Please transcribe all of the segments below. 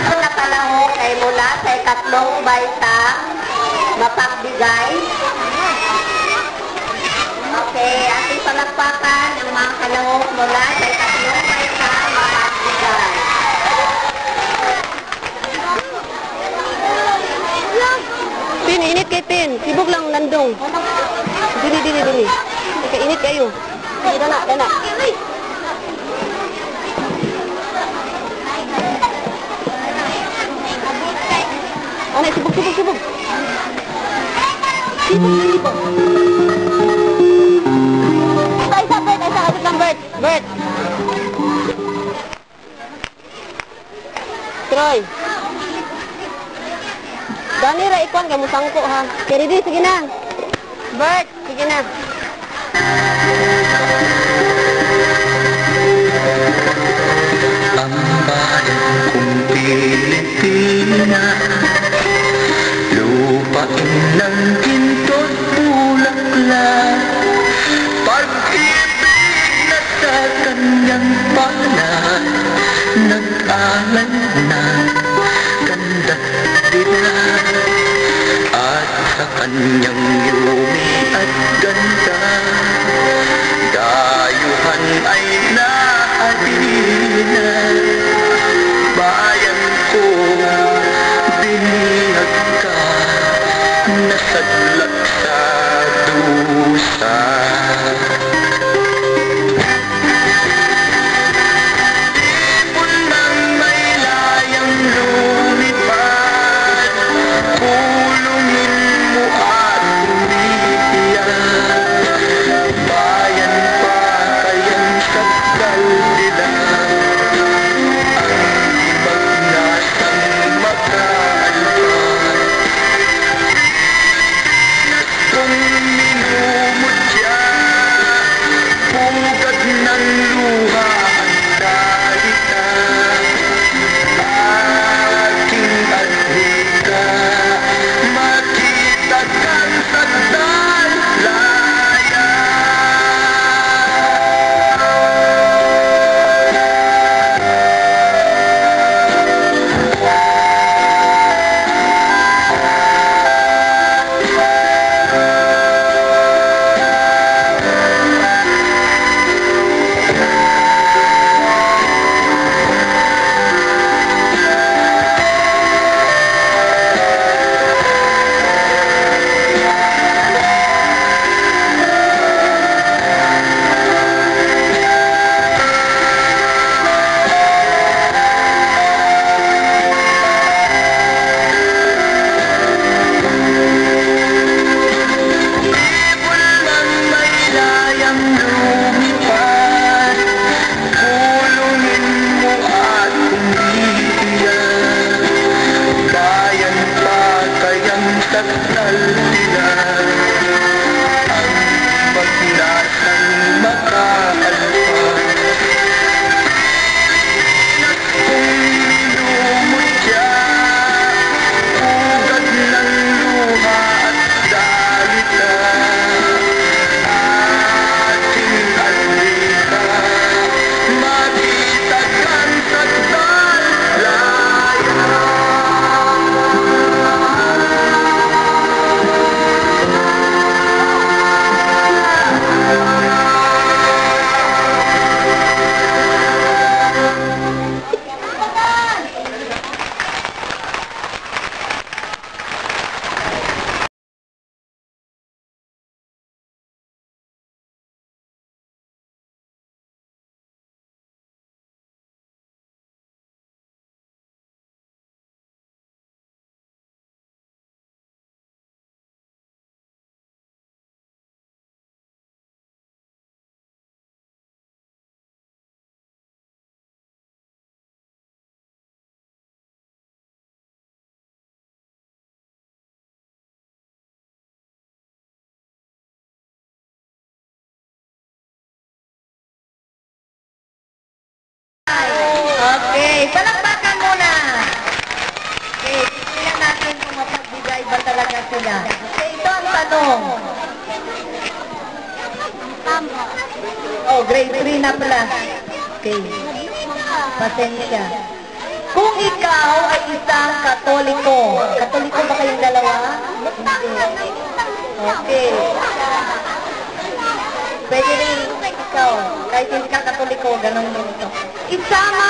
Ito na kalahok ay mula sa ikatlong baitang mapagbigay. Okay, ating palakpakan ang mga kalahok mula sa ikatlong baitang mapagbigay. Tin, init kay Tin. Sibog lang landong. Dili. Init kayo. Dana. Ano, sibog. Sibog. Isa, Bert. Kapit lang, Bert. Troy. Dani, ikuan kamu sangko ha. Ready, sige na. Bert, sige na. Ang bayan kong Pilipinas, lupain ng ginto't bulaklak, pag-ibig na sa kanyang palad, nag-alay na ganda't dilag, at sa kanyang yumi at ganda, dayuhan ay nahalina. Bayan ko, binihag ka, nasadlak sa dusa. Ibon ng may layang lumipad, kulungin mo at umiiyak. Bayan pa kayang sakal nila, ang imagnasang makaalpan. Kung minumutya, pugad ng luha ang dalita, aking adhika, makita kang sagdalaya. Ibon ng may layang lumipad, kulungin mo at umiiyak. Bayan pa kayang sakdal nila, ang magnasang makaalpan. Kung minumutya, pugad ng luha at dalita, ating adhika, makita kang sagdalaya. Okay, palakpakan muna. Okay, tingnan natin kung mapagbigay ba talaga sila. Okay, ito ang tanong. Oh, grade 3 na pala. Okay. Pasensya. Kung ikaw ay isang Katoliko, Katoliko ba kayong dalawa? Hindi. Okay. Pwede rin ikaw, kahit hindi ka Katoliko, ganun din ito. Isinama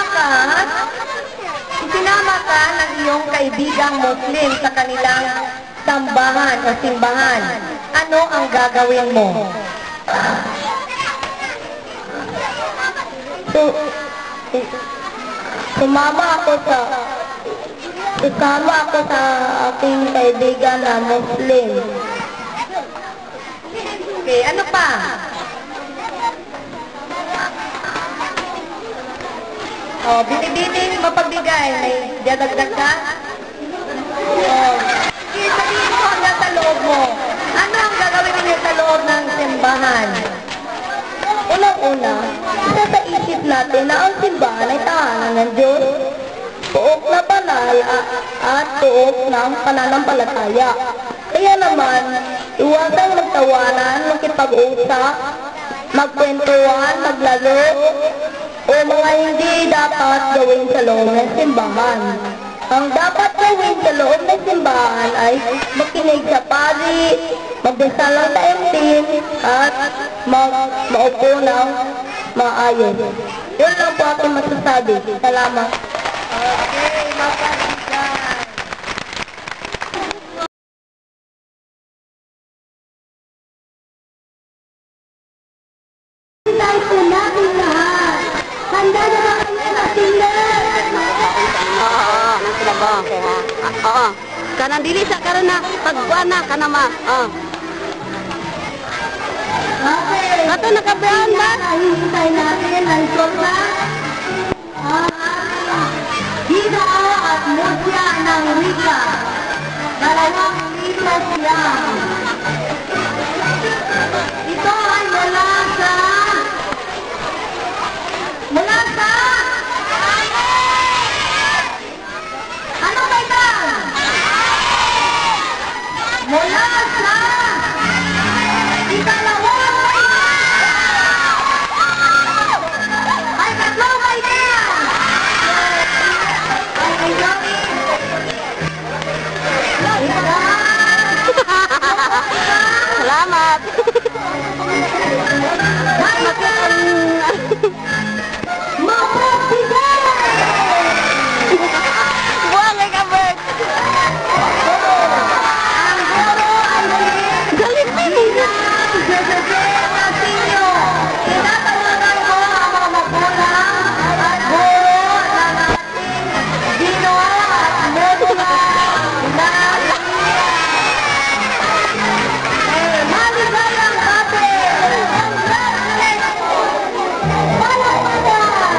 ka ng iyong kaibigang Muslim sa kanilang sambahan o simbahan. Ano ang gagawin mo? Sumama ako sa aking kaibigan na Muslim. Okay, ano pa? Oh, binibining mapagbigay. May dadagdag ka? Oh. Okay, sabihin mo hanggang sa loob mo. Ano ang gagawin ninyo sa loob ng simbahan? Unang-una, isa sa isip natin na ang simbahan ay tahanan ng Diyos, tuok na banal at tuok ng pananampalataya. Kaya naman, iwasang magtawanan, makipag-usap, magkwentuhan, maglaro, o mga hindi dapat gawin sa loob ng simbahan. Ang dapat gawin sa loob ng simbahan ay makinig sa pari, magdasal ng taimtim, at maupo ng maayos. Yun lang po aking masasabi. Salamat. Okay, mapagbigay. Tayo po natin lahat. Handa na ba kayo sa tinder? Oo, sila ba? Oo. Kanang dili sa karon na pagkuan na kanama. Oo. Okay. Ato nakabayan ba? Hihintay natin ang sopa. Hida at musya ng Rika. Dalawang litas lang. Ito ay mula sa... Ano ba ito? Mula sa... Ikalawang... Ay, tatlong ba ito? Ay, Joey. Salamat. Buang kay kabert. Galit na niya. Tinatawagan ko ang mga magulang at guro na nating Dino at Moduga na maligayang ate! Palakpakan!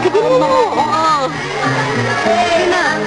Sige mo. Oo. Sige na.